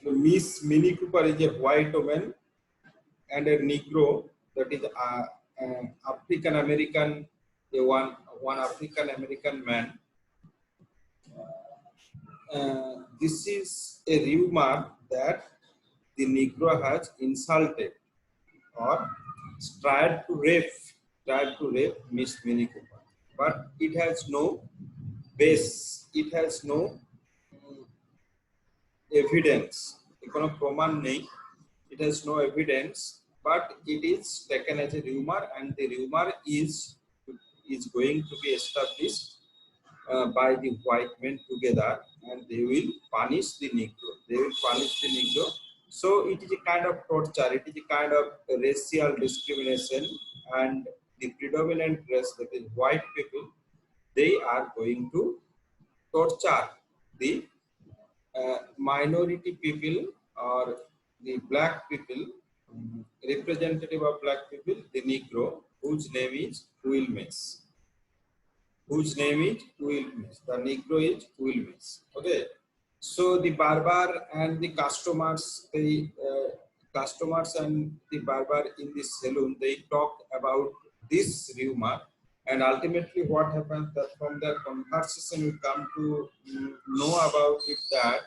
Miss Minnie Cooper is a white woman and a Negro, that is African American, one African American man. This is a rumor that the Negro has insulted or tried to rape Miss Minnie Cooper, but it has no base. It has no evidence. কোনো প্রমাণ নেই. It has no evidence, but it is taken as a rumor, and the rumor is going to be established by the white men together, and they will punish the Negro. They will punish the Negro. So it is a kind of torture. It is a kind of racial discrimination, and the predominant race, that is white people, they are going to torture the minority people or the black people, representative of black people, the Negro, whose name is Wilmes. Whose name is Wilmes. The Negro is Wilmes. Okay. So the barber and the customers, customers and the barber in the saloon, they talked about this rumor, and ultimately what happens that from that conversation we come to know about it that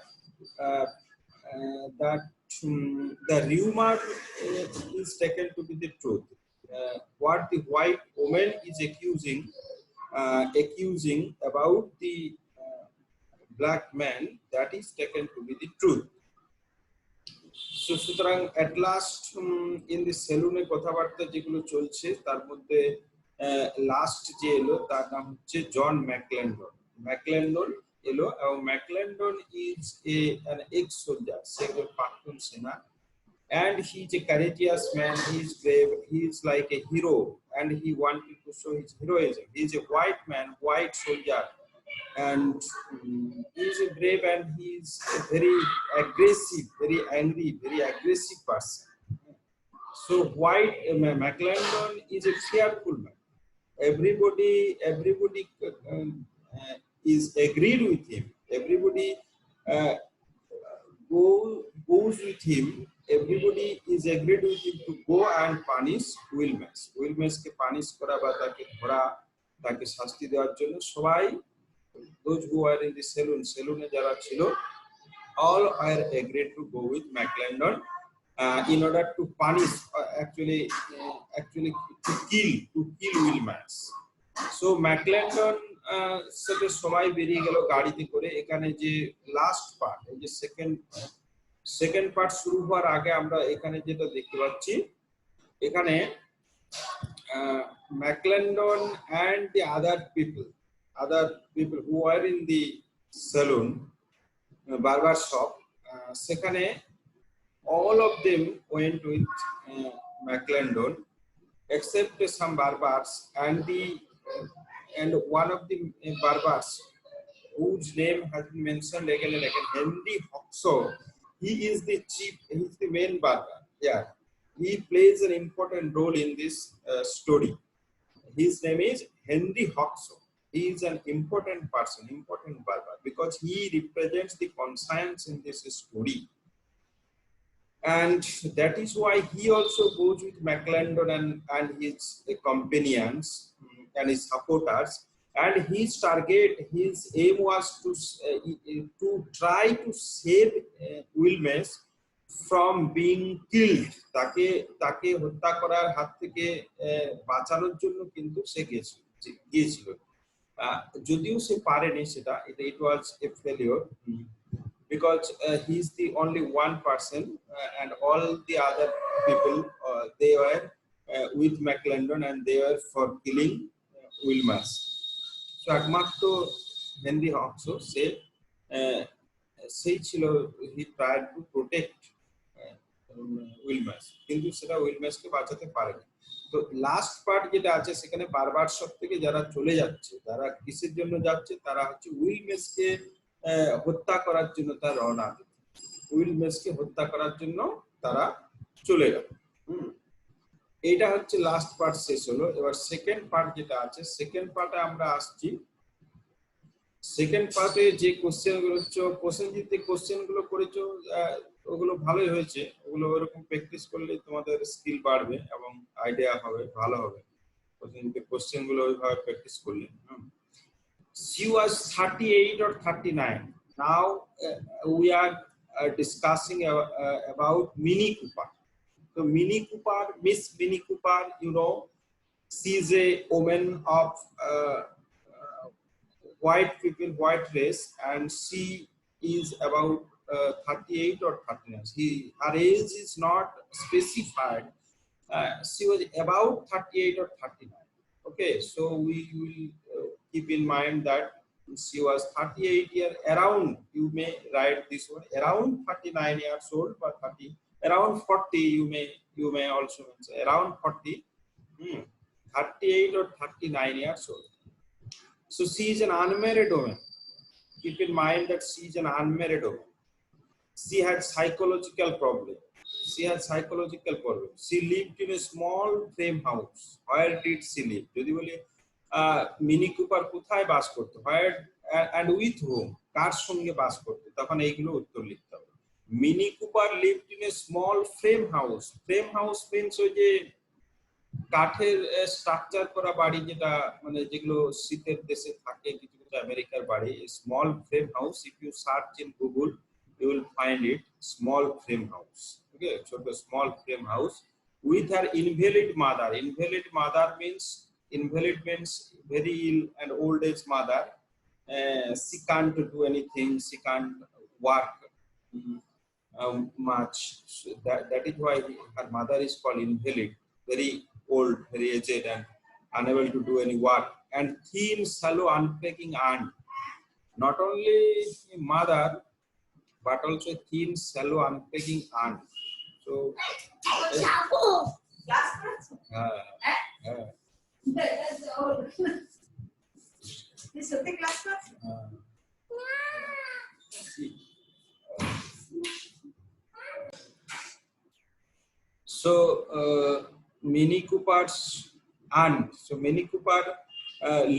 the rumor is taken to be the truth. What the white woman is accusing about the black man, that is taken to be the truth. So সুতরাং at last in the saloon-এ কথাবার্তা যেগুলো চলছে তার মধ্যে last যে এলো তার নাম হচ্ছে জন ম্যাকল্যান্ডন। ম্যাকল্যান্ডন এলো, এবং ম্যাকল্যান্ডন is an ex-soldier, সে একজন প্রাক্তন সেনা, and he is a courageous man. He is brave. He is like a hero, and he wanted to show his heroism. He is a white man, white soldier, and he is a brave, and he is a very aggressive, very angry, very aggressive person. So white McClendon is a fearful man. Everybody is agreed with him. Everybody goes with him. Everybody is agreed with him to go and punish Wilmes. Wilmes ke punish kora ba take dhora, take shasti dewar jonno shobai, those who are in the saloon e jara chilo, all are agreed to go with McClendon in order to punish, actually to kill Wilmes. So McClendon সাথে সবাই বেরিয়ে গেল গাড়িতে করে। এখানে যে last part, এই যে সেকেন্ড পার্ট শুরু হওয়ার আগে আমরা এখানে যেটা দেখতে পাচ্ছি, এখানে McClendon and the other people who are in the saloon, barber shop, সেখানে all of them went with McClendon except some barbers, and one of the barbers whose name has been mentioned again and again, Henry Hoxo. He is the chief, he is the main barber. Yeah, he plays an important role in this story. His name is Henry Hoxo. He is an important person, important barber, because he represents the conscience in this story. And that is why he also goes with McClendon and his companions and his supporters, and his aim was to try to save Wilmes from being killed. তাকে হত্যা করার হাত থেকে বাঁচানোর জন্য কিন্তু সে গিয়েছিল, যদিও সে পারেনি সেটা, it was a failure because he is the only one person, and all the other people they were with McClendon, and they were for killing Wilmes. So একমাত্র হেনরি হক্সো সেই ছিল, he tried to protect Wilmes, কিন্তু সেটা উইলমেসকে বাঁচাতে পারেনি। তো last part যেটা আছে সেখানে বারবার শপ থেকে যারা চলে যাচ্ছে, তারা কিসের জন্য যাচ্ছে, তারা হচ্ছে উইলমেসকে হত্যা করার জন্য তারা রওনা দিচ্ছে। উইলমেসকে হত্যা করার জন্য তারা চলে গেল। এইটা হচ্ছে লাস্ট পার্ট শেষ হলো। এবার সেকেন্ড পার্ট যেটা আছে, সেকেন্ড পার্টে আমরা আসছি সেকেন্ড পার্টে যে কোশ্চেন গুলো প্রসেনজিৎ কোশ্চেন গুলো করেছো ওগুলো ভালোই হয়েছে, ওগুলো ওরকম প্র্যাকটিস করলে তোমাদের স্কিল বাড়বে এবং আইডিয়া হবে, ভালো হবে। প্রসেনজিৎ কোশ্চেন গুলো ওইভাবে প্র্যাকটিস করলে। She was 38 or 39. Now we are discussing about Mini Cooper. So Mini Cooper, Miss Mini Cooper, you know, she is a woman of white people, white race, and she is about 38 or 39. Her age is not specified. She was about 38 or 39. Okay, so we will keep in mind that she was 38 years around. You may write this one around 39 years old, but 30 around 40. You may also mention around 40. 38 or 39 years old. So she is an unmarried woman. Keep in mind that she is an unmarried woman. She had psychological problem. She had psychological problem. She lived in a small frame house. Where did she live? যদি বলি mini Cooper কোথায় বাস করতো, where and with whom, কার সঙ্গে বাস করতো, তখন এইগুলো উত্তর লিখতে হবে। Mini Cooper lived in a small frame house. Frame house means ওই যে কাঠের স্ট্রাকচার করা বাড়ি, যেটা মানে যেগুলো শীতের দেশে থাকে, কিছু কিছু আমেরিকার বাড়ি, small frame house. If you search in Google you will find it, small frame house. Okay, so the small frame house with her invalid mother. Invalid means very ill and old age mother. She can't do anything, she can't work much. So that is why her mother is called invalid, very old, very aged, and unable to do any work. And thin, shallow, unpacking aunt. Not only mother, but also thin, shallow, unpacking aunt. So so Mini Cooper's aunt. So Mini Cooper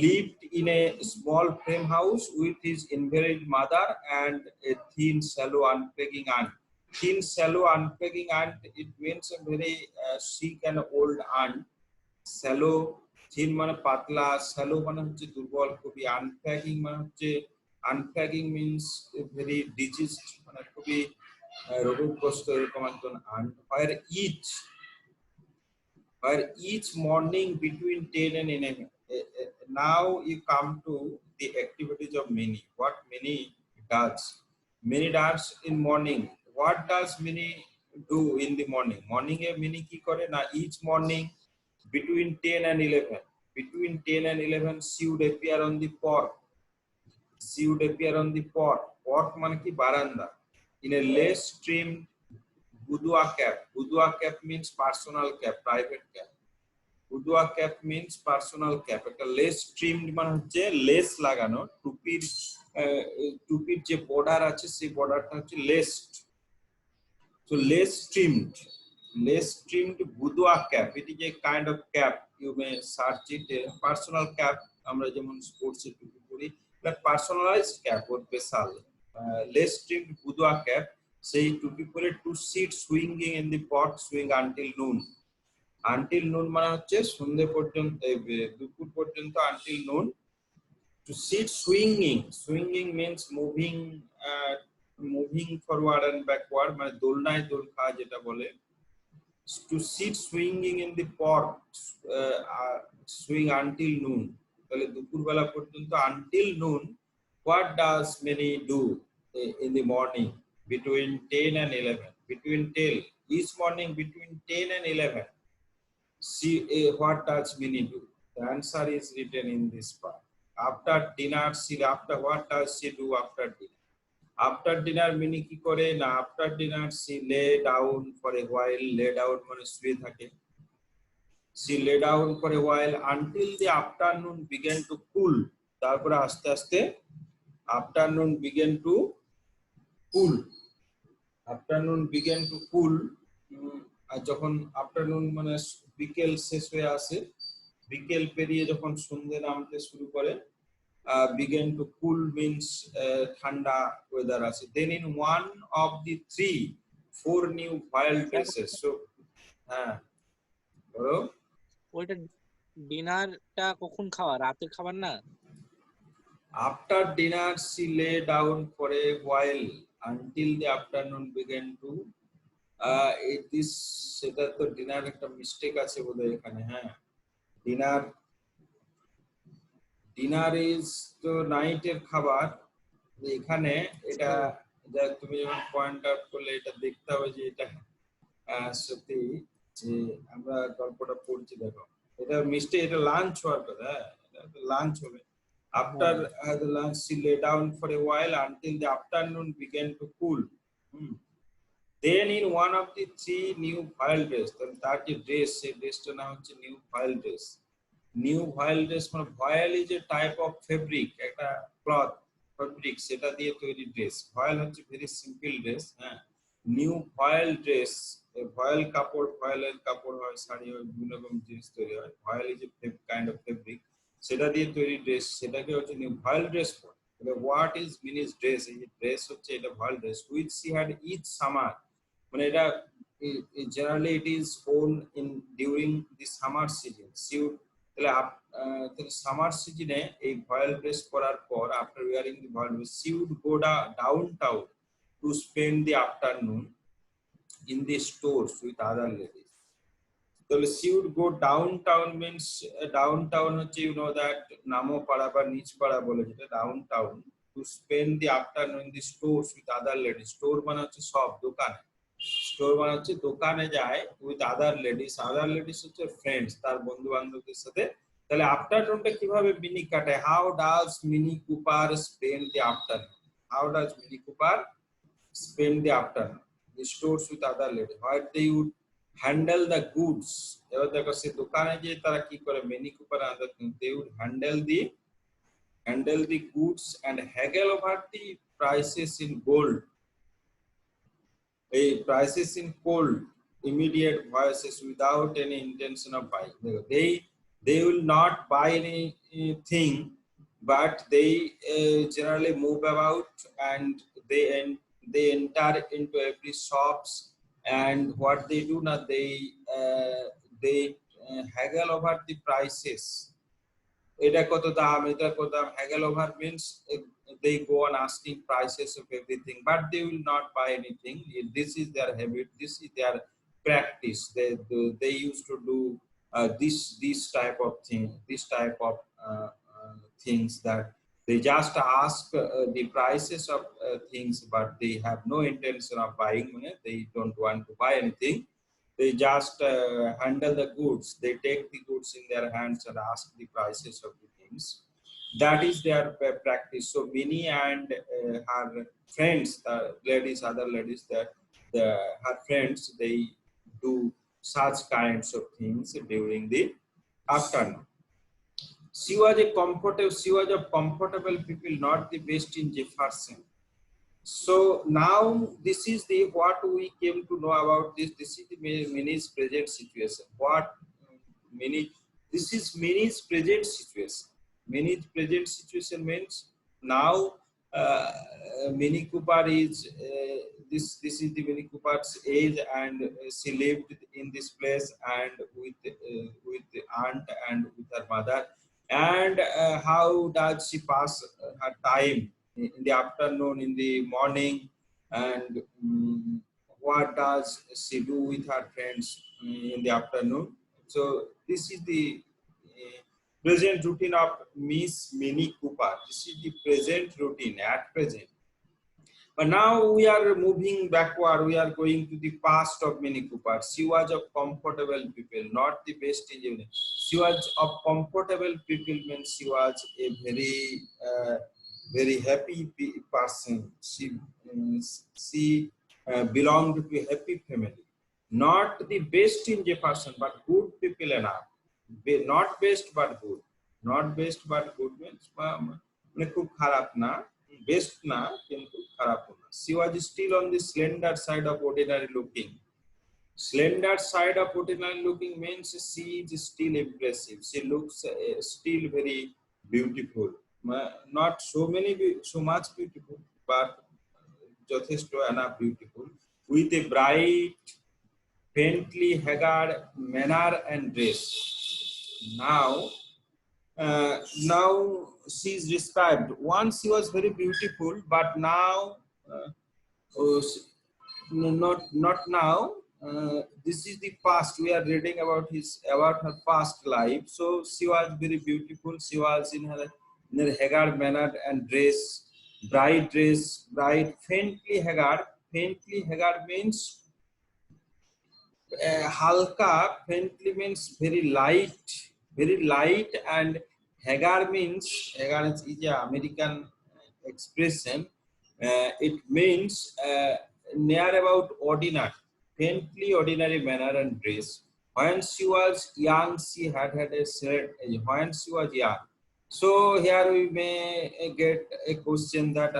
lived in a small frame house with his invalid mother and a thin, shallow, unpacking aunt. Thin, shallow, unpacking aunt, it means a very sick and old aunt. Shallow, thin মানে পাতলা, shallow মানে হচ্ছে দুর্বল খুবই, unpacking মানে হচ্ছে, unpacking means very diseased মানে খুবই রোগগ্রস্ত এরকম একজন aunt. Where each morning between 10 and 11. Now you come to the activities of Mini. What Mini does? Mini does in morning. What does Mini do in the morning? Morning e Mini ki kore na, each morning between 10 and 11. Between 10 and 11 she would appear on the porch. She would appear on the porch. Porch মানে কি বারান্দা. In a lace trimmed Budua cap. Budua cap means personal cap, private cap. Budua cap means personal cap. একটা less ট্রিমড মানে হচ্ছে less লাগানো, টুপির যে border আছে সেই বর্ডারটা হচ্ছে লেসড। So lace trimmed Budua cap. It is a kind of cap. You may search it. Personal cap. আমরা যেমন স্পোর্টস এর টুপি পরি, that personalized cap or special lace trimmed Budua cap. সেই টুপি পরে to sit swinging in the pot, swing until noon. Until noon মানে হচ্ছে সন্ধ্যে পর্যন্ত, দুপুর পর্যন্ত, until noon. To sit swinging means moving forward and backward, মানে দোলনায় দোল খাওয়া যেটা বলে। To sit swinging in the pot, swing until noon, তাহলে দুপুর বেলা পর্যন্ত, until noon. What does Mini do in the morning between 10 and 11? Between 10, each morning between 10 and 11. What does Mini do? The answer is written in this part. After dinner, what does she do after dinner? After dinner Mini কি করে না, after dinner she lay down for a while. Lay down মানে শুয়ে থাকে। She lay down for a while until the afternoon began to cool. তারপরে আস্তে আস্তে afternoon began to cool. আর যখন আফটারনুন মানে বিকেল শেষ হয়ে আসে, বিকেল পেরিয়ে যখন সন্ধ্যে নামতে শুরু করে, began to cool means thanda weather আছে. Then in one of the three, four new vile dresses. So হ্যাঁ বলো। ওইটা ডিনারটা কখন খাওয়া, রাতের খাবার না? After dinner she lay down for a while until the afternoon began to this সেটা তো ডিনার একটা মিস্টেক আছে বোধহয় এখানে। হ্যাঁ, ডিনার ইজ তো নাইটের খাবার। এখানে এটা তুমি যখন পয়েন্ট আউট করলে এটা দেখতে হবে যে এটা সত্যি যে আমরা গল্পটা পড়ছি। দেখো এটা মিস্টেক, এটা লাঞ্চ হওয়ার কথা। হ্যাঁ, এটা লাঞ্চ হবে। After the lunch she lay down for a while until the afternoon began to cool. Then in one of the three new vile dress, তার যে ড্রেস, সেই ড্রেসটার নাম হচ্ছে new voile dress. New voile dress মানে voile is a type of fabric, একটা cloth fabric, সেটা দিয়ে তৈরি ড্রেস। ভয়েল হচ্ছে ভেরি সিম্পল ড্রেস। হ্যাঁ, নিউ ভয়েল ড্রেস, ভয়েল কাপড়, ভয়েলের কাপড় হয়, শাড়ি হয়, বিভিন্ন রকম জিনিস তৈরি হয়। Voile is a kind of fabric, সেটা দিয়ে তৈরি ড্রেস, সেটাকে হচ্ছে নিউ ভয়েল ড্রেস বলে। What is Minnie's dress? এই ড্রেস হচ্ছে এটা voile dress with she had each summer, মানে এটা generally it is worn in during the summer season. তাহলে সামার সিজনে এই ভয়েল ড্রেস পরার পর, after wearing the voile dress, she would go downtown to spend the afternoon in the stores with other ladies. তাহলে she would go downtown means, downtown হচ্ছে you know that নামো পাড়া বা নিচ পাড়া বলে যেটা downtown, to spend the afternoon in the stores with other ladies. Store মানে হচ্ছে সব দোকান, স্টোর মানে হচ্ছে দোকানে যায় with other ladies. Other ladies হচ্ছে ফ্রেন্ডস, তার বন্ধু বান্ধবদের সাথে। তাহলে আফটারনুনটা কিভাবে মিনি কাটে? How does Minnie Cooper spend the afternoon? How does Minnie Cooper spend the afternoon? The stores with other ladies, where they would handle the goods. এবার দেখো সে দোকানে যে তারা কি করে, mini Cooper other, they would handle the goods and haggle over the prices in gold, a prices in cold immediate voices without any intention of buying. They will not buy anything, but they generally move about, and they enter into every shops, and what they do now, they haggle over the prices. এটা কত দাম, এটা কত দাম, haggle over means they go on asking prices of everything, but they will not buy anything. This is their habit, this is their practice. They used to do this type of thing, this type of things, that they just ask the prices of things, but they have no intention of buying. They don't want to buy anything. They just handle the goods. They take the goods in their hands and ask the prices of the things. That is their practice. So Minnie and her friends, ladies, other ladies, her friends, they do such kinds of things during the afternoon. She was a comfortable people, not the best in Jefferson. So now this is the what we came to know about this. This is the Minnie's present situation. What Minnie? This is Minnie's present situation. Minnie's present situation means now Minnie Cooper is this is the Minnie Cooper's age, and she lived in this place and with the aunt and with her mother. And how does she pass her time in the afternoon, in the morning, and what does she do with her friends in the afternoon? So this is the present routine of Miss Minnie Cooper. This is the present routine at present. But now we are moving backward. We are going to the past of Minnie Cooper. She was of comfortable people, not the best engineer. She was of comfortable people means she was a very happy person. She belonged to a happy family. Not the best in Jefferson, but good people enough. Not best but good. Not best but good means মানে খুব খারাপ না, best না কিন্তু খারাপ না। She was still on the slender side of ordinary looking. Slender side of ordinary looking means she is still impressive. She looks still very beautiful. not so much beautiful, but যথেষ্ট enough beautiful, with a bright, faintly haggard manner and dress. Now, now she is described. Once she was very beautiful, but now, oh, not now. This is the past. We are reading about her past life. So she was very beautiful. She was in her haggard manner and dress, bright, faintly haggard. Faintly haggard means halka. Faintly means very light, and haggard is a American expression. It means near about ordinary, faintly ordinary manner and dress. When she was young, she had a short age. When she was young. So here we may get a question that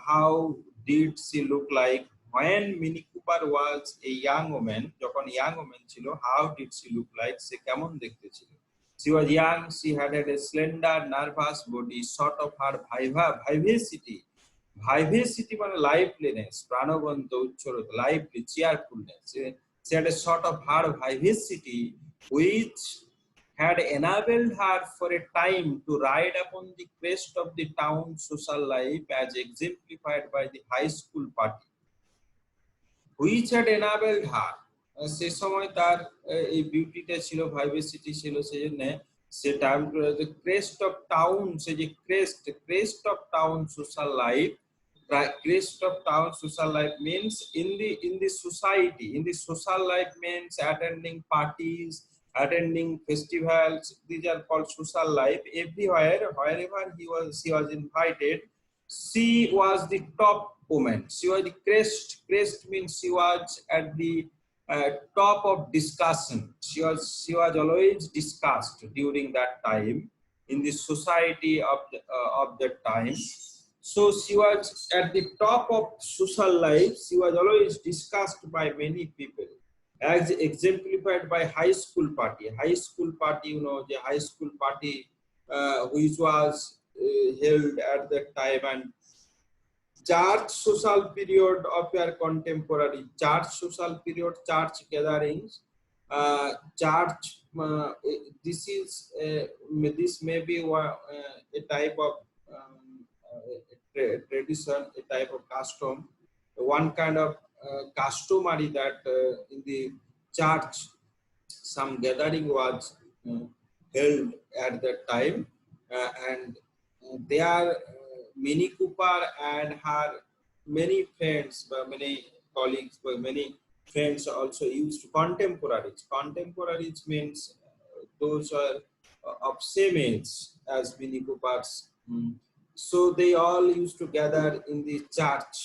how did she look like when Minnie Cooper was a young woman? যখন young woman ছিল, how did she look like? সে কেমন দেখতে ছিল? She was young. She had a slender, nervous body, sort of her vivacity. Vivacity মানে liveliness, প্রাণবন্ত, উচ্ছলতা, lively, cheerfulness. She had a sort of her vivacity which had enabled her for a time to ride upon the crest of the town social life as exemplified by the high school party, which had enabled her. সে সময় তার এই বিউটিটা ছিল, ভাইভেসিটি ছিল, সেজন্য সে time crest of town, সে যে crest of town social life. Crest of town social life means in the society, in the social life means attending parties, attending festivals. These are called social life. Everywhere, wherever she was invited, she was the top woman. She was the crest means she was at the top of discussion. She was always discussed during that time in the society of that time. So she was at the top of social life. She was always discussed by many people, as exemplified by high school party. High school party, you know, the high school party which was held at that time, and church social period of your contemporary. Church social period, church gatherings, church. This may be a type of tradition, a type of custom, one kind of customary that in the church some gathering was held at that time, and there Minnie Cooper and her many friends, many colleagues, many friends also used contemporaries. Contemporaries means those are of same age as Minnie Cooper's. So they all used to gather in the church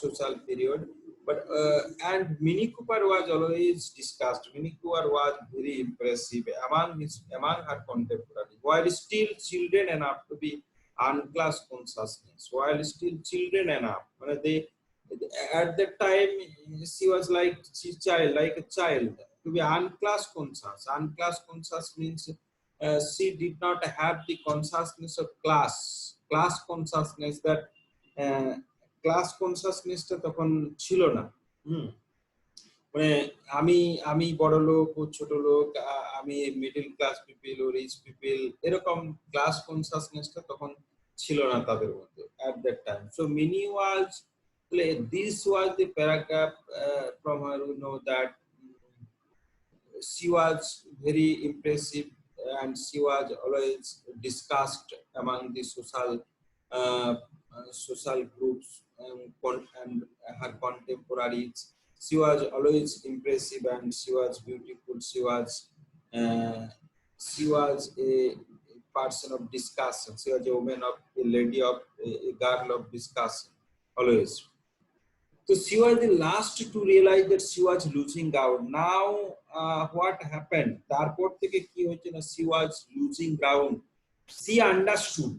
social period. But and Minnie Cooper was always discussed. Minnie Cooper was very impressive among her contemporaries, while still children enough to be unclass consciousness. While still children enough, they at that time she was like a child to be unclass conscious. Unclass conscious means she did not have the consciousness of class consciousness. That class কনসাসনেসটা তখন ছিল না। মানে আমি বড় লোক ও ছোট লোক, আমি মিডল ক্লাস পিপল ও রিচ পিপল, এরকম ক্লাস কনসাসনেসটা তখন ছিল না তাদের মধ্যে at that time. So Minnie was, this was the paragraph from her, you know, that she was very impressive and she was always discussed among the social groups and her contemporaries. She was always impressive and she was beautiful. She was a person of discussion. She was a woman of a lady of a girl of discussion always. So she was the last to realize that she was losing out. Now what happened? তারপর থেকে কি হচ্ছে না, she was losing ground. She understood.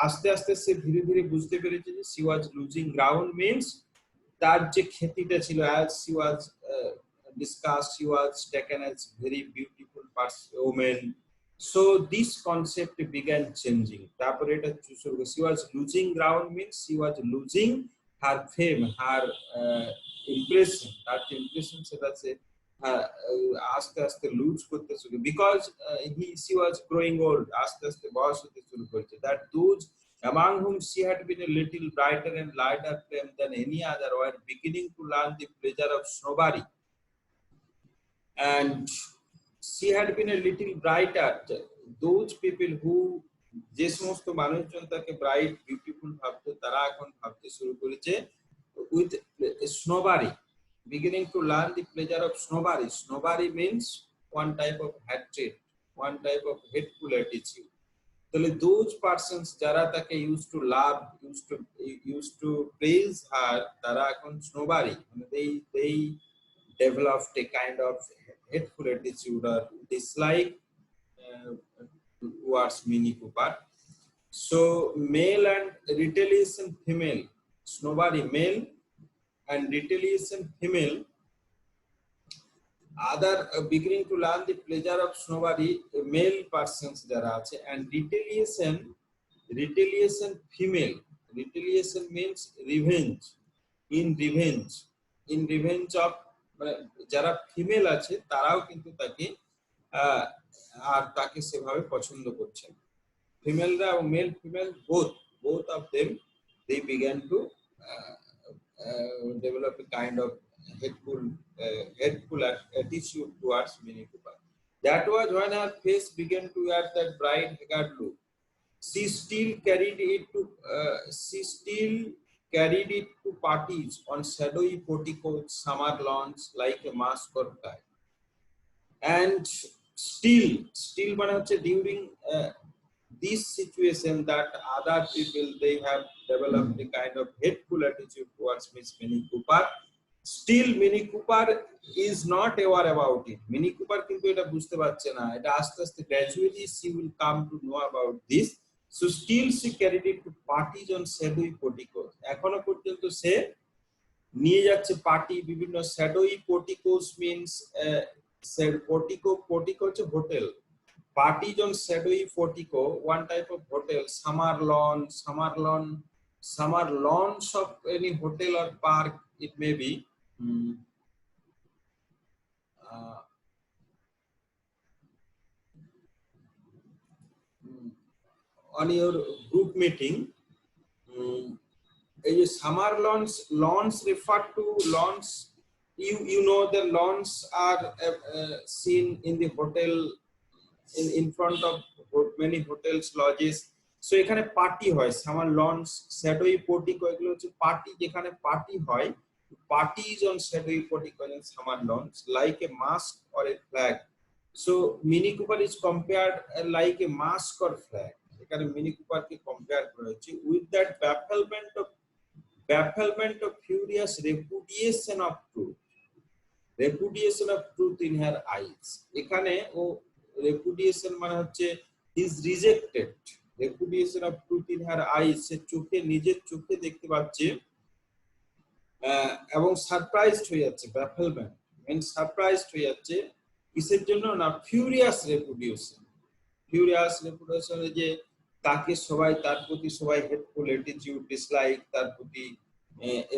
আস্তে আস্তে সে ধীরে ধীরে বুঝতে পেরেছে যে she was losing ground means তার যে খ্যাতিটা ছিল, as she was discussed, she was taken as very beautiful woman, So this concept began changing. তারপরে এটা শুরু করে she was losing ground means she was losing her fame, her impression, তার যে impression সেটা সে আস্তে আস্তে লুজ করতে শুরু, because she was growing old, আস্তে আস্তে বয়স হতে শুরু করেছে, that those among whom she had been a little brighter and lighter flame than any other were beginning to learn the pleasure of snobbery. And she had been a little brighter. Those people who যে সমস্ত মানুষজন তাকে bright beautiful ভাবতো তারা এখন ভাবতে শুরু করেছে with snobbery, beginning to learn the pleasure of snobbery. Snobbery means one type of hatred, one type of hateful attitude. তাহলে those persons যারা তাকে used to love, used to praise her, তারা এখন snobbery, মানে they developed a kind of hateful attitude or dislike towards Mini Cooper. So male and retaliation female, snobbery male and retaliation female, other beginning to learn the pleasure of snobbery male persons যারা আছে, and retaliation female. Retaliation means revenge, in revenge of, যারা female আছে তারাও কিন্তু তাকে আর তাকে সেভাবে পছন্দ করছে, ফিমেলরা এবং male female both of them, they began to develop a kind of hateful attitude towards Minnie Cooper. That was when her face began to wear that bright haggard look. She still carried it to parties on shadowy porticos, summer lawns, like a mask or tie. And still মানে হচ্ছে during this situation that other people, they have developed a kind of hateful attitude towards Miss Minnie Cooper. Still Minnie Cooper is not aware about it. Minnie Cooper কিন্তু এটা বুঝতে পারছে না, এটা আস্তে আস্তে gradually she will come to know about this. So still she carried it to parties on shadowy porticos. এখনো পর্যন্ত সে নিয়ে যাচ্ছে পার্টি বিভিন্ন shadowy porticos means portico হচ্ছে hotel, parties on shadowy portico, one type of hotel, summer lawns of any hotel or park, it may be. On your group meeting, summer lawns refer to lawns, you know the lawns are seen in the hotel, in front of many hotels, lodges. So এখানে party হয়, summer launch, shadowy portico, এগুলো হচ্ছে party, যেখানে party হয়, parties on shadowy portico and summer lawns, like a mask or a flag. So Mini Cooper is compared like a mask or flag. এখানে Mini Cooper কে compare করা হয়েছে with that bafflement of furious repudiation of truth in her eyes. এখানে ও repudiation মানে হচ্ছে is rejected, repudiation of truth in her eyes, সে চোখে, নিজের চোখে দেখতে পাচ্ছে এবং সারপ্রাইজড হয়ে যাচ্ছে, bafflement means সারপ্রাইজড হয়ে যাচ্ছে, কিসের জন্য না, ফিউরিয়াস রেপুডিয়েশন যে তাকে সবাই, তার প্রতি সবাই হেটফুল অ্যাটিটিউড, ডিসলাইক, তার প্রতি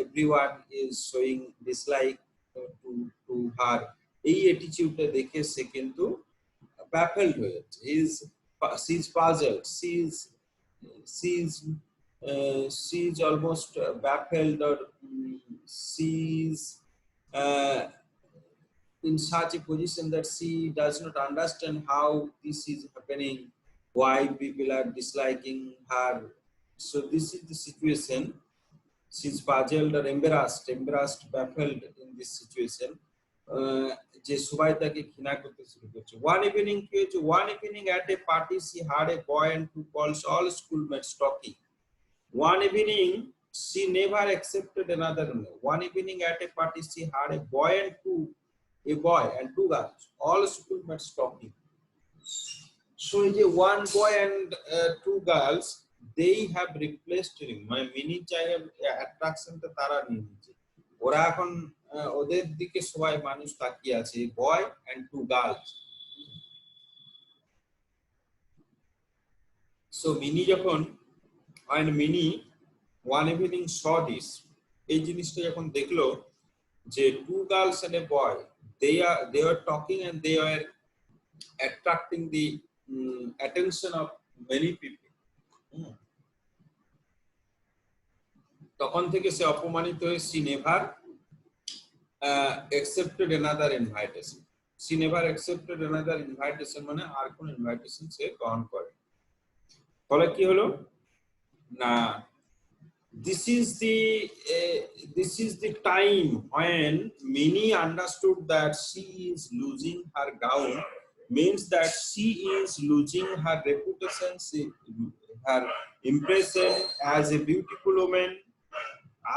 everyone is showing dislike to her, এই অ্যাটিটিউডটা দেখে সে কিন্তু baffled হয়ে যাচ্ছে, she is puzzled, she is almost baffled, or she is in such a position that she does not understand how this is happening, why people are disliking her. So this is the situation. She is puzzled or embarrassed, baffled in this situation. যে সবাই তাকে ঘৃণা করতে শুরু করছে। One evening at a party she heard a boy and two calls all schoolmates talking. One evening she never accepted another. One evening at a party she heard a boy and two girls, all schoolmates talking. So one boy and two girls, they have replaced him. My mini child attraction টা তারা নিয়ে নিয়েছে, ওরা এখন ওদের দিকে সবাই মানুষ তাকিয়ে আছে, boy and two girls. So Minnie যখন and Minnie one evening saw this, এই জিনিসটা যখন দেখলো যে two girls and a boy, they were talking and they were attracting the attention of many people. তখন থেকে সে অপমানিত হয়ে she never accepted another invitation. She never accepted another invitation, মানে আর কোন ইনভাইটেশন সে গ্রহণ করে। ফলে কি হলো না, this is the time when Minnie understood that she is losing her gown, means that she is losing her reputation, her impression as a beautiful woman.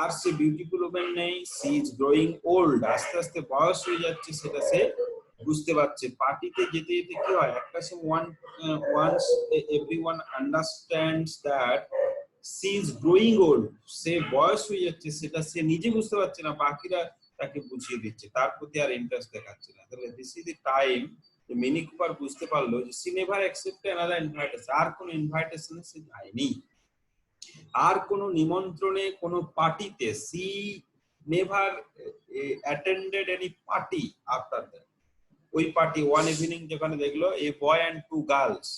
আর সে বিউটিফুল ওমেন নেই, সি ইজ গ্রোয়িং ওল্ড, আস্তে আস্তে বয়স হয়ে যাচ্ছে, সেটা সে বুঝতে পারছে। পার্টিতে যেতে যেতে কি হয়, একটা সময় once everyone understands that she is growing old, সে বয়স হয়ে যাচ্ছে, সেটা সে নিজে বুঝতে পারছে না, বাকিরা তাকে বুঝিয়ে দিচ্ছে, তার প্রতি আর ইন্টারেস্ট দেখাচ্ছে না। তাহলে this is the time Minnie Cooper বুঝতে পারলো যে she never accepted another invitation, আর কোনো ইনভাইটেশনে সে যায়নি, আর কোনো নিমন্ত্রণে, কোনো পার্টিতে she never attended any party after that. ওই পার্টি ওয়ান ইভিনিং যেখানে দেখলো a boy and two girls,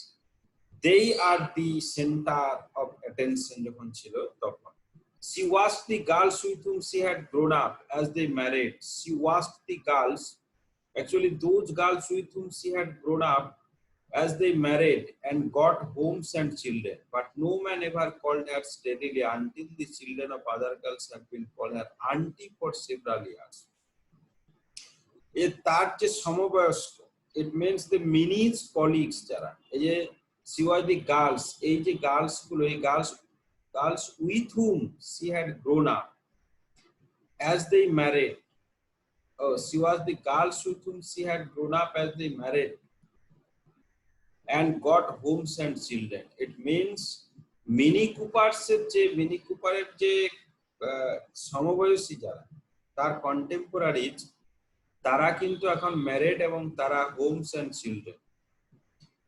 they are the centre of attention যখন ছিল তখন। She watched the girls with whom she had grown up as they married. She watched the girls, actually those girls with whom she had grown up as they married and got homes and children, but no man ever called her steadily until the children of other girls had been called her auntie for several years. তার যে সমবয়স্ক, it means the Minnie's colleagues যারা, এই যে she was the girls, এই যে girls গুলো, এই girls with whom she had grown up as they married. Oh, she was the girls with whom she had grown up as they married and got homes and children. It means Minnie Cooper'ের যে সমবয়সী যারা, তার কন্টেম্পোরারিজ, তারা কিন্তু এখন married এবং তারা Holmes and children,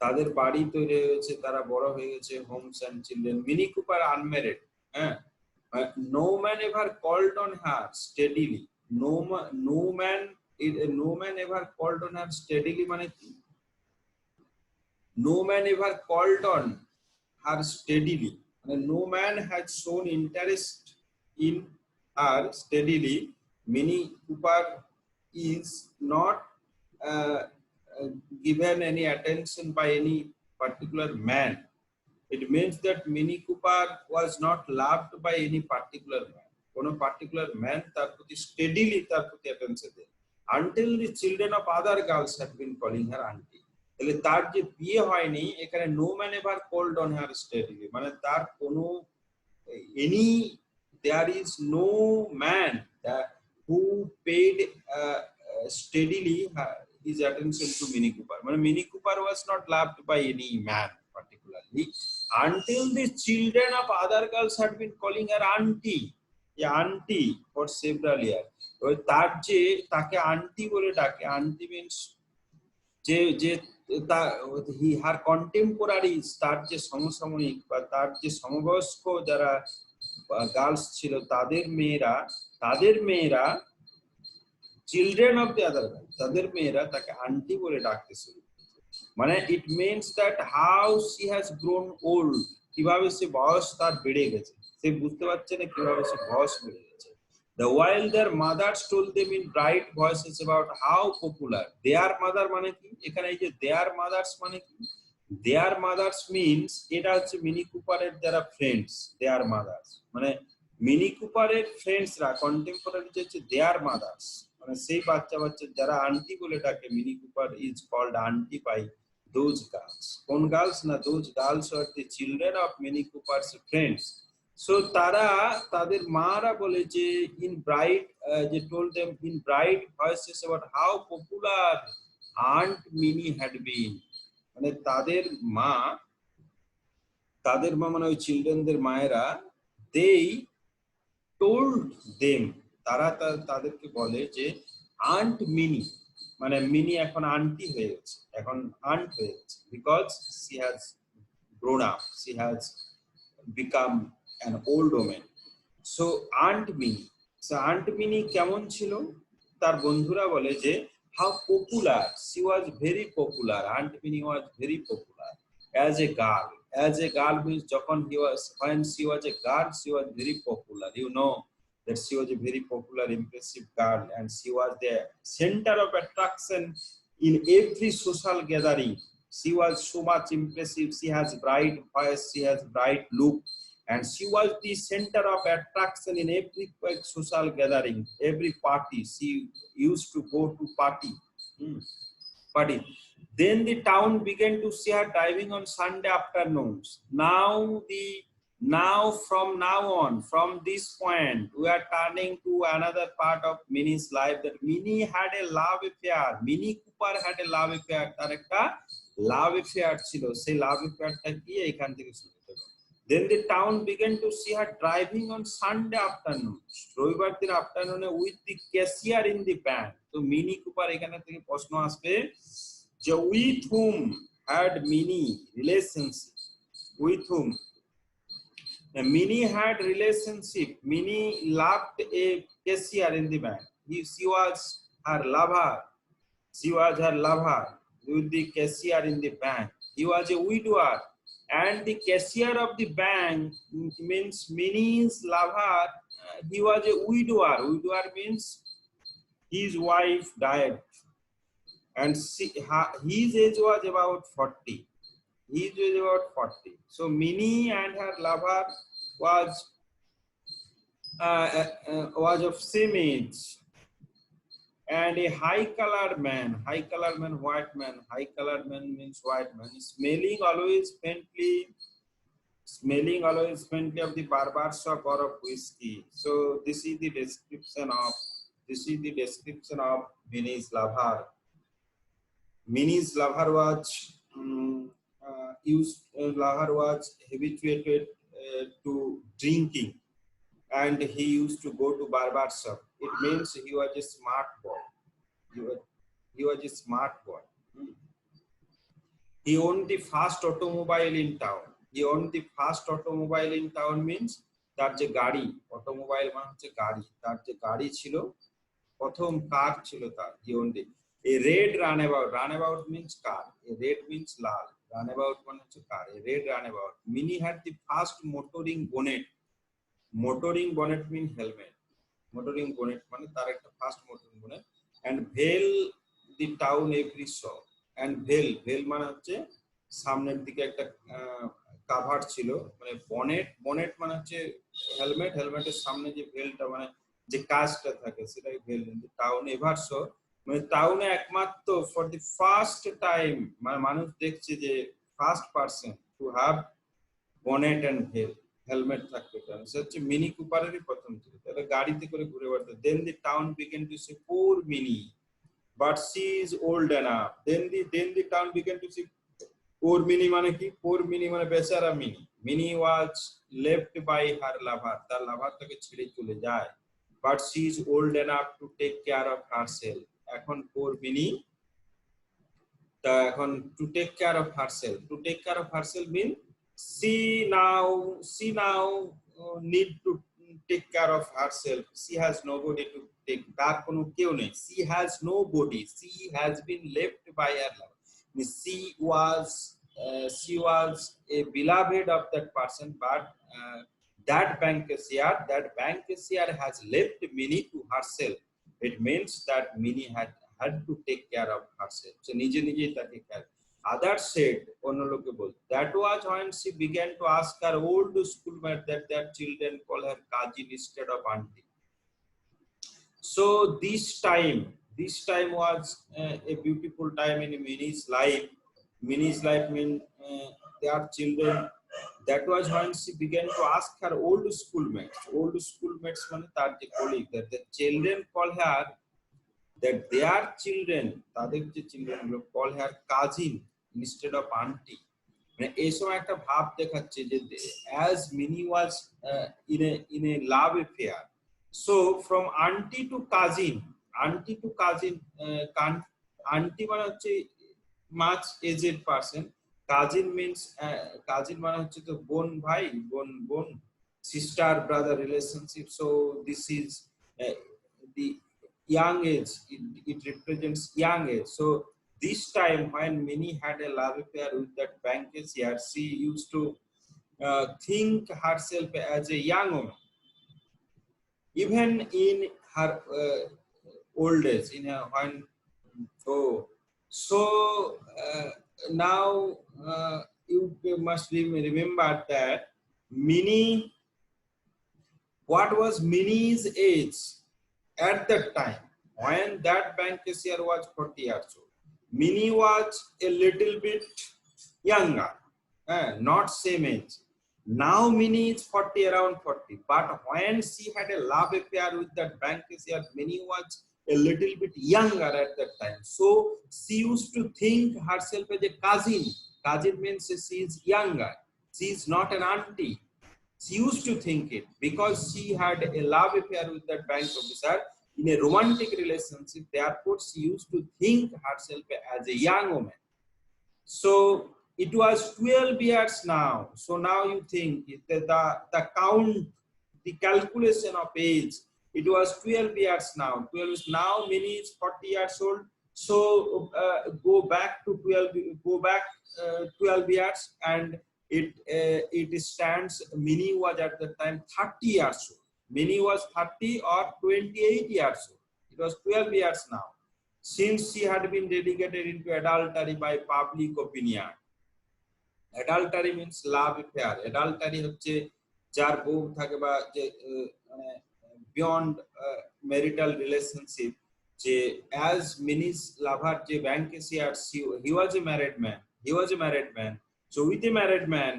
তাদের বাড়ি তৈরি হয়েছে, তারা বড় হয়ে গেছে, homes and children. Minnie Cooper unmarried, হ্যাঁ। No man ever called on her steadily, no man ever called on her steadily মানে কি? No man ever called on her steadily. No man had shown interest in her steadily. Minnie Cooper is not given any attention by any particular man. It means that Minnie Cooper was not loved by any particular man. কোনো particular man তার প্রতি steadily তার প্রতি attention দেয়, until the children of other girls had been calling her auntie. তাহলে তার যে বিয়ে হয়নি, এখানে no man ever called on her steadily, মানে তার কোনো there is no man who paid steadily his attention to Minnie Cooper. মানে Minnie Cooper was not loved by any man particularly until the children of other girls had been calling her auntie, auntie for several years. তার যে তাকে aunty বলে ডাকে, aunty means যে হার কন্টেম্পোরারিজ, তার যে সমসাময়িক বা তার যে সমবয়স্ক যারা গার্লস ছিল, তাদের মেয়েরা children of the other girls, তাদের মেয়েরা তাকে আন্টি বলে ডাকতে শুরু। মানে it means that how she has grown old, কিভাবে সে বয়স তার বেড়ে গেছে, সে বুঝতে পারছে না কিভাবে সে বয়স বেড়ে গেছে। The while their mothers told them in bright voices about how popular their mother, মানে কি এখানে এই যে their mothers মানে কি, their mothers means এটা হচ্ছে মিনি কুপারের যারা ফ্রেন্ডস, their mothers মানে মিনি কুপারের ফ্রেন্ডসরা কন্টেম্পোরারি হচ্ছে their mothers, মানে সেই বাচ্চা যারা আন্টি বলে ডাকে, Minnie Cooper is called aunty by those girls. কোন গার্লস না, those girls are the children of Minnie Cooper's friends. So তারা তাদের মারা বলে যে in bright যে told them in bright voices about how popular Aunt Minnie had been. মানে তাদের মা মানে ওই চিলড্রেনদের মায়েরা, they told them, তারা তাদেরকে বলে যে Aunt Minnie, মানে মিনি এখন আন্টি হয়ে গেছে, এখন আন্ট হয়ে গেছে, because she has grown up, she has become an old woman. So Aunt Minnie, so Aunt Minnie কেমন ছিল? তার বন্ধুরা বলে যে how popular, she was very popular, Aunt Minnie was very popular as a girl. As a girl means যখন when she was a girl, she was very popular, you know that she was a very popular, impressive girl, and she was the center of attraction in every social gathering. She was so much impressive, she has bright voice, she has bright look, and she was the center of attraction in every social gathering, every party. She used to go to party. Party. Then the town began to see her driving on Sunday afternoons. From now on, from this point, we are turning to another part of Minnie's life, that Minnie had a love affair. Minnie Cooper had a love affair. তার একটা love affair ছিল। সেই love affairটা কি এখান থেকে শুরু হলো। Then the town began to see her driving on Sunday afternoon. রবিবার দিন আফটারনুনে with the cashier in the bank. তো মিনি কুপার এখানে থেকে প্রশ্ন আসবে যে with whom had Minnie relationship? With whom? Minnie had relationship. Minnie loved a cashier in the bank. She was her lover. She was her lover with the cashier in the bank. He was a widower. And the cashier of the bank means Minnie's lover. He was a widower. Widower means his wife died, and his age was about 40. His age was about 40. So Minnie and her lover was of same age, and a high-colored man, white man, high-colored man means white man, smelling always faintly of the barber shop or of whiskey. So this is the description of Minnie's lover. Minnie's lover was habituated to drinking, and he used to go to barber shop. It means he was a smart boy. He was a smart boy. He owned the first automobile in town. He owned the first automobile in town means তার যে গাড়ি, automobile মানে হচ্ছে গাড়ি, তার যে গাড়ি ছিল, প্রথম কার ছিল তার, he owned it. A red runabout means car, a red means Lal, runabout মানে হচ্ছে কার, a red runabout. Minnie had the first motoring bonnet. Motoring bonnet means helmet. Motoring bonnet মানে তার একটা first motoring bonnet. And veil the town every saw. And veil মানে হচ্ছে সামনের দিকে একটা কভার ছিল, মানে বনেট মানে হচ্ছে হেলমেটের সামনে যে ভেলটা মানে যে কাজটা থাকে সেটাই ভেল। টাউন এভার সো মানে টাউনে একমাত্র ফর দি ফার্স্ট টাইম মানে মানুষ দেখছে যে first person to have bonnet and veil, helmet থাকতে পারে, সে হচ্ছে মিনি কুপারেরই প্রথম ছিল। তাহলে গাড়িতে করে ঘুরে বেড়াতো। Then the town began to say poor Minnie, but she is old enough. Then the town began to see poor Minnie মানে কি? Poor Minnie মানে বেচারা mini. Minnie was left by her lover. তার লাভার তাকে ছেড়ে চলে যায়। But she is old enough to take care of herself. এখন poor Minnie তা এখন to take care of herself. To take care of herself mean she now need to take care of herself. She has nobody to take. তার কোনো কেউ নেই। She has nobody. She has been left by her lover. She was a beloved of that person, but that bank cashier has left Minnie to herself. It means that Minnie had to take care of herself. So নিজেই তাকে care. Others said, অন্য লোকে বল, that was when she began to ask her old schoolmate that their children call her cousin instead of auntie. So this time was a beautiful time in Minnie's life. Minnie's life means their children. That was when she began to ask her old schoolmates. Old schoolmates মানে তার যে colleague, that the children call her, that their children, তাদের যে children গুলো call her cousin instead of auntie. মানে এই সময় একটা ভাব দেখাচ্ছে যে as Minnie was in a love affair. So from auntie to cousin, auntie মানে হচ্ছে much aged person, cousin means cousin মানে হচ্ছে তো বোন ভাই, বোন বোন, sister brother relationship. So this is the young age, it represents young age. So this time when Minnie had a love affair with that bank cashier, she used to think herself as a young woman, even in her old age, in her when. So now you must remember that Minnie, what was Minnie's age at that time when that bank cashier was 40 years old? Minnie was a little bit younger, not same age. Now Minnie is 40, around 40. But when she had a love affair with that bank cashier, Minnie was a little bit younger at that time. So she used to think herself as a cousin. Cousin means she is younger. She is not an auntie. She used to think it because she had a love affair with that bank officer in a romantic relationship. Therefore, she used to think herself as a young woman. So it was 12 years now. So now you think the count, the calculation of age, it was 12 years now. 12 is now, Minnie is 40 years old. So go back to 12, go back 12 years, and it stands, Minnie was at the time 30 years old. Minnie was 30 or 28 years old. It was 12 years now since she had been dedicated into adultery by public opinion. Adultery means love affair. Adultery হচ্ছে যার বউ থাকে বা যে মানে beyond marital relationship, যে as Minnie's lover যে bank cashier, he was a married man. He was a married man. So with a married man,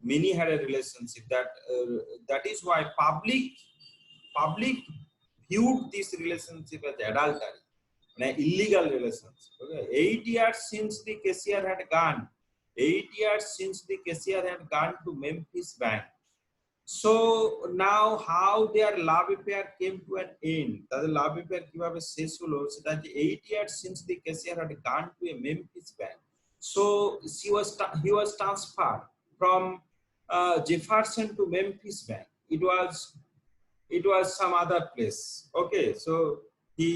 Minnie had a relationship. That is why public viewed this relationship as adultery, an illegal relationship. Okay? 8 years since the cashier had gone. 8 years since the cashier had gone to Memphis Bank. So now how their love affair came to an end. তাদের love affair কিভাবে শেষ হলো সেটা যে 8 years since the cashier had gone to a Memphis Bank. So he was transferred from Jefferson to Memphis Bank. It was some other place. Okay, so he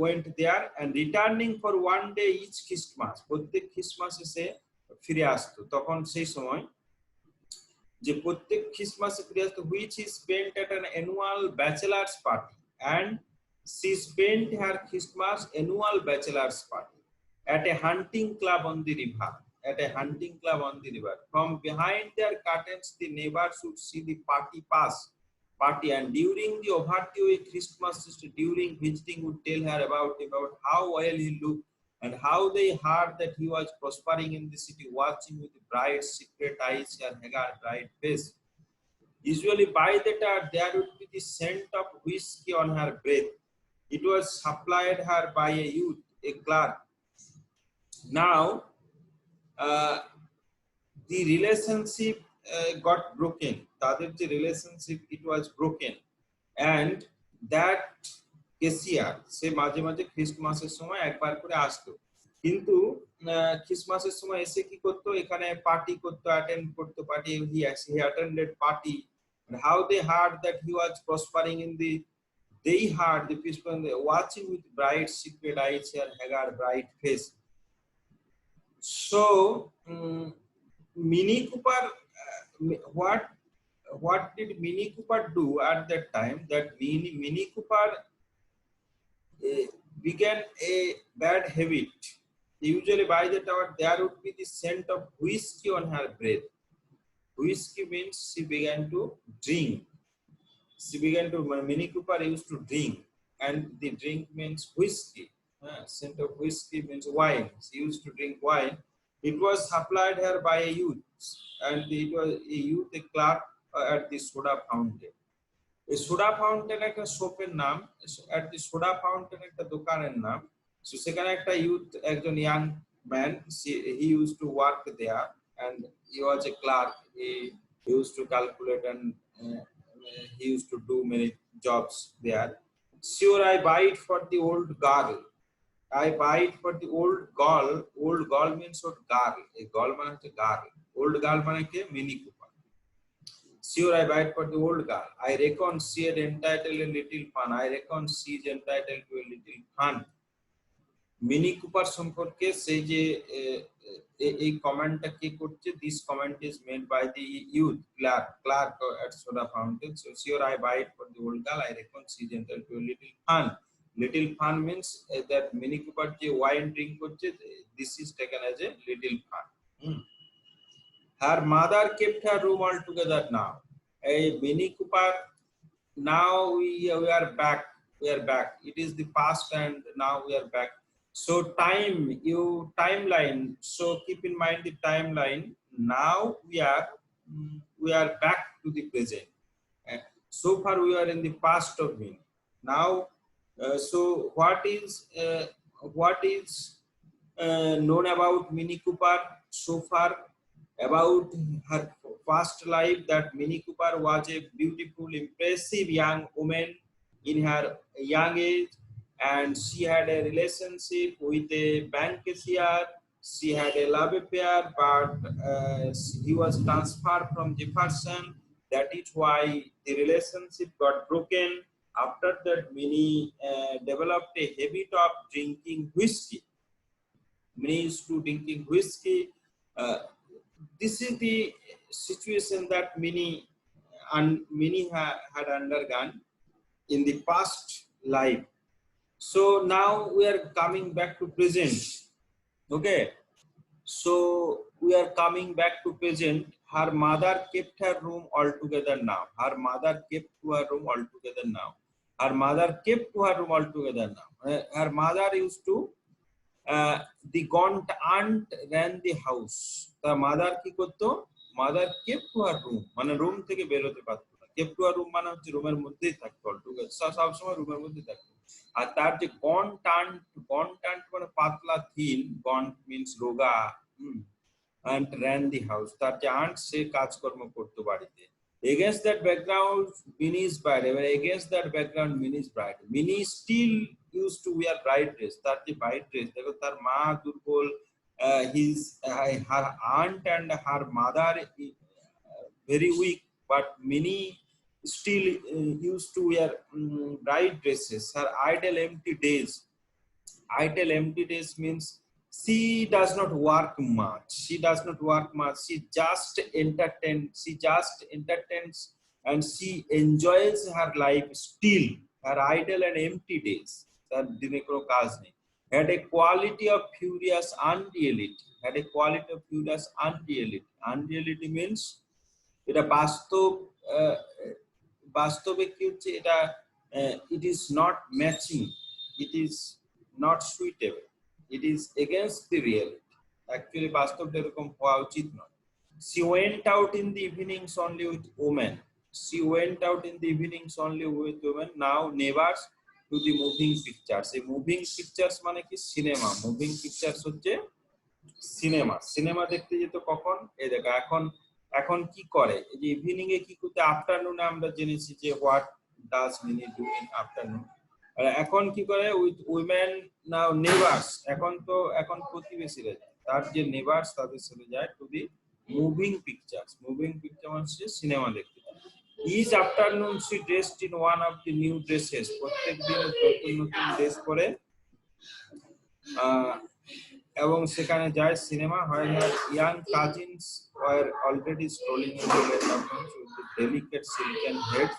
went there and returning for one day each Christmas. প্রত্যেক খ্রিস্টমাসে সে ফিরে আসতো। তখন সেই সময় যে প্রত্যেক খ্রিস্টমাসে ফিরে আসতো, which he spent at an annual bachelor's party, and she spent her Christmas annual bachelor's party at a hunting club on the river. At a hunting club on the river. From behind their curtains, the neighbors would see the party, and during the overture, Christmas during visiting would tell her about how well he looked and how they heard that he was prospering in the city, watching with bright secret eyes and haggard bright face. Usually by that hour there would be the scent of whiskey on her breath. It was supplied her by a youth, a clerk. Now the relationship got broken. তাদের যে relationship, it was broken, and that cashier সে মাঝে মাঝে খ্রিস্টমাসের সময় একবার করে আসতো, কিন্তু খ্রিস্টমাসের সময় এসে কি করতো, এখানে পার্টি করতো, অ্যাটেন্ড করতো party, he attended party. And how they heard that he was prospering in the, they heard the people watching with bright secret eyes and haggard bright face. So Minnie Cooper, what did Minnie Cooper do at that time? That Minnie Cooper began a bad habit. Usually by that hour there would be the scent of whiskey on her breath. Whiskey means she began to drink. Minnie Cooper used to drink, and the drink means whiskey. Scent of whiskey means wine. She used to drink wine. It was supplied her by a youth, and it was a youth, a clerk at the soda fountain. A soda fountain একটা শপের নাম, at the soda fountain একটা দোকানের নাম। So সেখানে একটা youth, একজন young man, he used to work there, and he was a clerk. He used to calculate, and he used to do many jobs there. Sure, I buy it for the old girl. I buy it for the old girl. Old girl means what? Girl. A girl মানে হচ্ছে girl. Old girl মানে কি? Mini Cooper. Sure, I buy it for the old girl. I reckon she had entitled a little fun. I reckon she is entitled to a little fun. Minnie Cooper সম্পর্কে সেই যে এই কমেন্টটা কি করছে, this comment is made by the youth clerk at soda fountain. So sure, I buy it for the old girl. I reckon she is entitled to a little fun means that mini cooper যে wine drink করছে, this is taken as a little fun. Her mother kept her room altogether now. A mini cooper, now we are back. It is the past and now we are back. So timeline. So keep in mind the timeline. Now we are back to the present. So far we are in the past of me. Now, so what is known about Mini Cooper so far? About her past life, that Mini Cooper was a beautiful, impressive young woman in her young age, and she had a relationship with a bank cashier. She had a love affair, but he was transferred from Jefferson. That is why the relationship got broken. After that, Minnie developed a habit of drinking whiskey. Minnie used to drinking whiskey. This is the situation that Minnie had undergone in the past life. So now we are coming back to present. Okay, so we are coming back to present. Her mother kept her room altogether now. Her mother kept to her room altogether now. Her mother kept to her room altogether now. Her mother used to the gaunt aunt ran the house. The mother কি করতো? Mother kept to her room, মানে room থেকে বের হতে পারতো না। kept to her room মানে হচ্ছে রুমের মধ্যেই থাকতো, সব সময় রুমের মধ্যেই থাকতো। আর তার যে গন্ট আন্ট মানে পাতলা থিন, গন্ট মিন্স রোগা, and ran the house, তার যে আন্ট সে কাজকর্ম করতো বাড়িতে। Against that background, Minnie's bride. Against that background, Minnie's bride. Minnie still used to wear bright dress. তার যে bright dress, দেখো তার মা দুর্বল, her aunt and her mother very weak, but Minnie still used to wear bright dresses. Her idle empty days. Idle empty days means she does not work much. She just entertains and she enjoys her life still. Her idle and empty days, তার দিনে কোনো কাজ নেই, had a quality of furious unreality. Unreality means এটা বাস্তবে কি হচ্ছে, এটা it is not matching, it is not suitable, it is against the reality. Actually বাস্তবটা এরকম হওয়া উচিত নয়। She went out in the evenings only with women. Now neighbors to the moving pictures. এই moving pictures মানে কি? Cinema. moving pictures হচ্ছে cinema দেখতে যেত কখন? এই দেখো এখন কি করে, এই যে ইভিনিং এ কি করতে, আফটারনুনে আমরা জেনেছি যে what does Minnie do in afternoon. আর এখন কি করে উইথ উইমেন, নাও নেবার্স, এখন প্রতিবেশীরা যায়, তার যে নেবার্স তাদের সাথে যায় টু দি মুভিং পিকচার মানে সিনেমা দেখতে। Each afternoon she dressed in one of the new dresses. প্রত্যেকদিন নতুন ড্রেস পরে এবং সেখানে যায় সিনেমা। হয় her young cousins were already strolling in the late afternoon with the delicate silken heads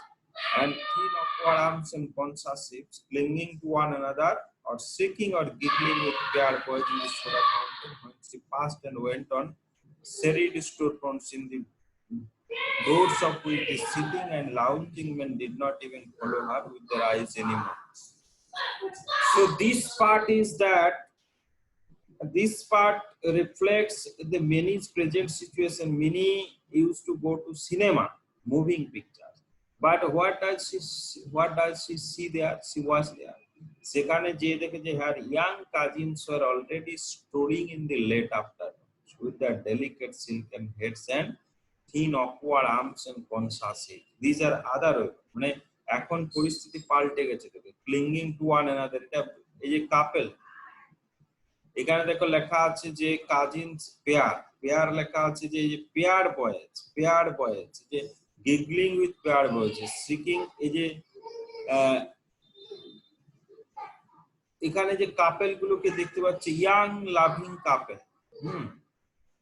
and thin awkward arms and conscious hips, clinging to one another or shrieking or giggling with their boys in the soda fountain when she passed and went on serried storefronts in the doors of which the sitting and lounging men did not even follow her with their eyes anymore. So this part reflects the Minnie's present situation. Minnie used to go to cinema, moving pictures. But what does she see there? She was there. সেখানে যে দেখে যে her young cousins were already strolling in the late afternoon with their delicate silken heads and thin awkward arms and conscious hips. These are other way. মানে এখন পরিস্থিতি পাল্টে গেছে, দেখো clinging to one another, এটা এই যে কাপল, এখানে দেখো লেখা আছে যে কাজিনস পেয়ার, পেয়ার লেখা আছে যে পেয়ার বয়েজ যে গিগলিং উইথ পেয়ার বয়েজ, সিকিং এই যে এখানে যে কাপেল গুলোকে দেখতে পাচ্ছি young loving couple,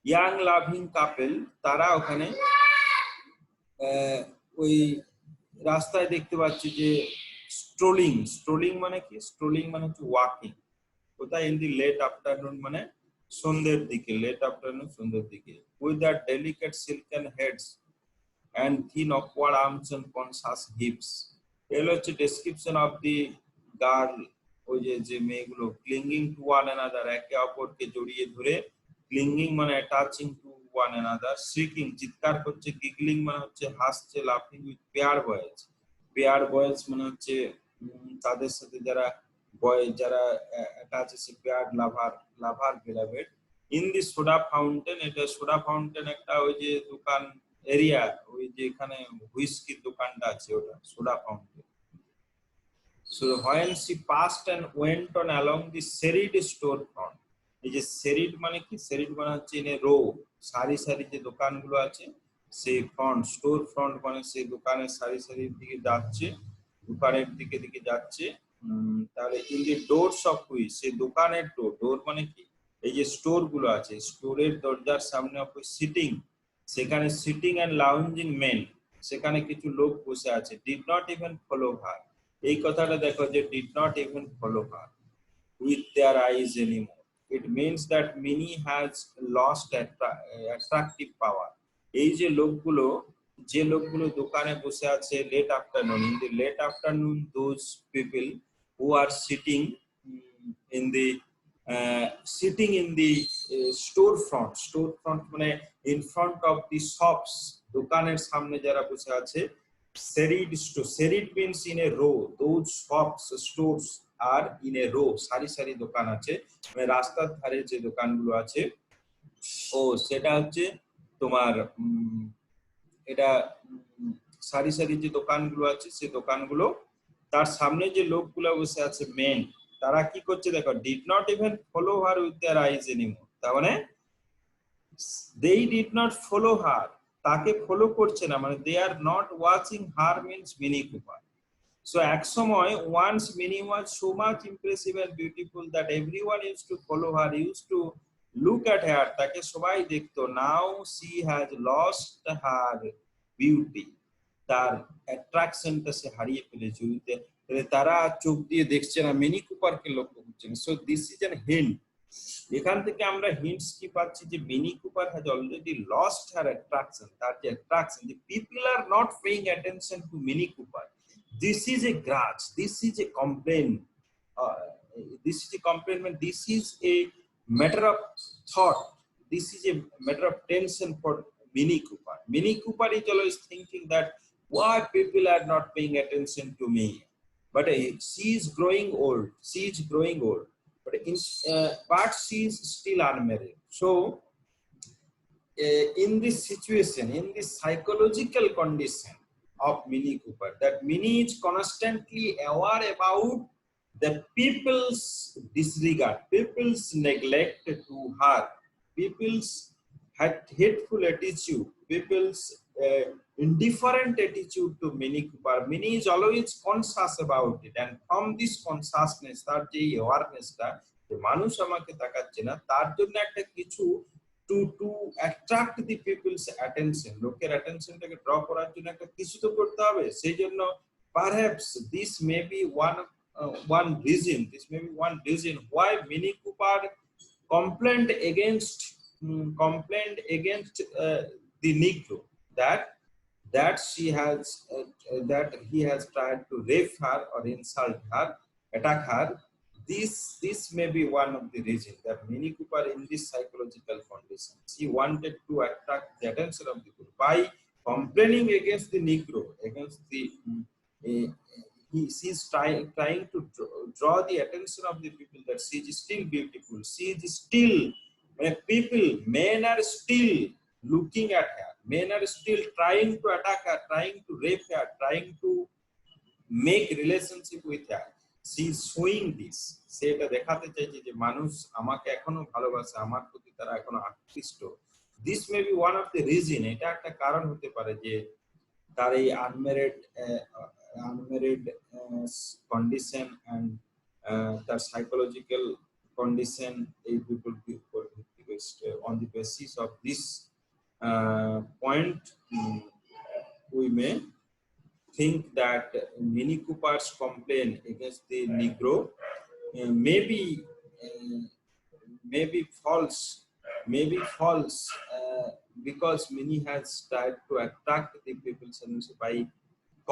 young loving couple, তারা ওখানে ওই রাস্তায় দেখতে পাচ্ছি যে স্ট্রোলিং, স্ট্রোলিং মানে কি, স্ট্রোলিং মানে হচ্ছে ওয়াকিং, কোথায়, ইন দি লেট আফটারনুন মানে সন্ধ্যের দিকে, লেট আফটারনুন সন্ধ্যের দিকে, with the delicate silken heads and thin awkward arms and conscious hips. এগুলো হচ্ছে ডেসক্রিপশন অফ দি গার্ল, ওই যে যে মেয়েগুলো ক্লিঙ্গিং টু ওয়ান অ্যানাদার, একে অপরকে জড়িয়ে ধরে, ক্লিঙ্গিং মানে অ্যাটাচিং টু ওয়ান অ্যানাদার, শ্রিকিং চিৎকার করছে, গিগলিং মানে হচ্ছে হাসছে, লাফিং উইথ পেয়ার বয়েজ মানে হচ্ছে তাদের সাথে যারা বয় যারা অ্যাটাচ আছে, পেয়ার lover beloved. In the soda fountain, এটা সোডা ফাউন্টেন একটা ওই যে দোকান এরিয়া, ওই যে এখানে হুইস্কির দোকানটা আছে ওটা soda fountain. So when she passed and went on along the serried store front, এই যে সেরিড মানে কি, সেরিড মানে হচ্ছে ইন এ রো, সারি সারি যে দোকানগুলো আছে সেই ফ্রন্ট, স্টোর ফ্রন্ট মানে সেই দোকানের সারি সারির দিকে যাচ্ছে, দোকানের দিকে যাচ্ছে। তাহলে in the doors of which, সেই দোকানের ডোর মানে কি, এই যে স্টোর গুলো আছে স্টোরের দরজার সামনে অফ সিটিং, সেখানে সিটিং এন্ড লাউঞ্জিং মেন, সেখানে কিছু লোক বসে আছে, did not even follow her, এই কথাটা দেখো যে did not even follow her with their eyes anymore. It means that Minnie has lost attractive power. এই যে লোকগুলো দোকানে বসে আছে late afternoon, in the late afternoon those people who are sitting in the store front মানে in front of the shops, দোকানের সামনে যারা বসে আছে, serried means in a row, those shops stores are in a row, সারি সারি দোকান আছে, মানে রাস্তার ধারে যে দোকানগুলো আছে, ও সেটা হচ্ছে তোমার এটা সারি সারি যে দোকানগুলো আছে সেই দোকানগুলো, তার সামনে যে লোকগুলো বসে আছে মেন, তারা কি করছে দেখো, did not even follow her with their eyes anymore, তার মানে they did not follow her, তাকে ফলো করছে না, মানে they are not watching her means Minnie Cooper. So এক সময় once Minnie was so much impressive and beautiful that everyone used to follow her, used to look at her, তাকে সবাই দেখতো, now she has lost her beauty, তার অ্যাট্রাকশনটা সে হারিয়ে ফেলেছে, তারা চোখ দিয়ে দেখছে না, মিনি কুপারকে লক্ষ্য করছে না। So this is an hint, এখান থেকে আমরা হিন্টস কি পাচ্ছি যে mini Cooper has already lost her attraction, তার যে অ্যাট্রাকশন, যে people are not paying attention to mini Cooper, this is a grudge, this is a complain, this is a matter of thought, this is a matter of tension for Mini Cooper. Mini Cooper is always thinking that why people are not paying attention to me, but she is growing old, but she is still unmarried. So in this situation, in this psychological condition of Mini Cooper, that Mini is constantly aware about the people's disregard, people's neglect to her, people's hateful attitude, people's indifferent attitude to Minnie Cooper. Minnie is always conscious about it, and from this consciousness, তার যে অ্যাওয়ারনেসটা যে মানুষ আমাকে তাকাচ্ছে না, তার জন্য একটা কিছু to attract the people's attention, লোকের অ্যাটেনশনটাকে ড্র করার জন্য একটা কিছু তো করতে হবে, সেই জন্য perhaps this may be one reason why Minnie Cooper complained against the Negro, that she has that he has tried to rape her or insult her, attack her. This may be one of the reasons that Minnie Cooper, in this psychological condition, she wanted to attract the attention of the group by complaining against the Negro, against the she is trying to draw the attention of the people that she is still beautiful, she is still, men are still looking at her, men are still trying to attack her, trying to rape her, trying to make relationship with her. she is showing this, সে এটা দেখাতে চাইছে যে মানুষ আমাকে এখনো ভালোবাসে, আমার প্রতি তারা এখনো আকৃষ্ট। This may be one of the reason, এটা একটা কারণ হতে পারে যে তার এই আনমেরিড কন্ডিশন এন্ড তার সাইকোলজিক্যাল কন্ডিশন, এই দুটোর উপর ভিত্তি করে on the basis of this point, we may think that many Coopers complain against the Negro may be false, because many has tried to attack the people's by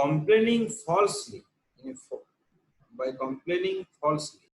complaining falsely, by complaining falsely.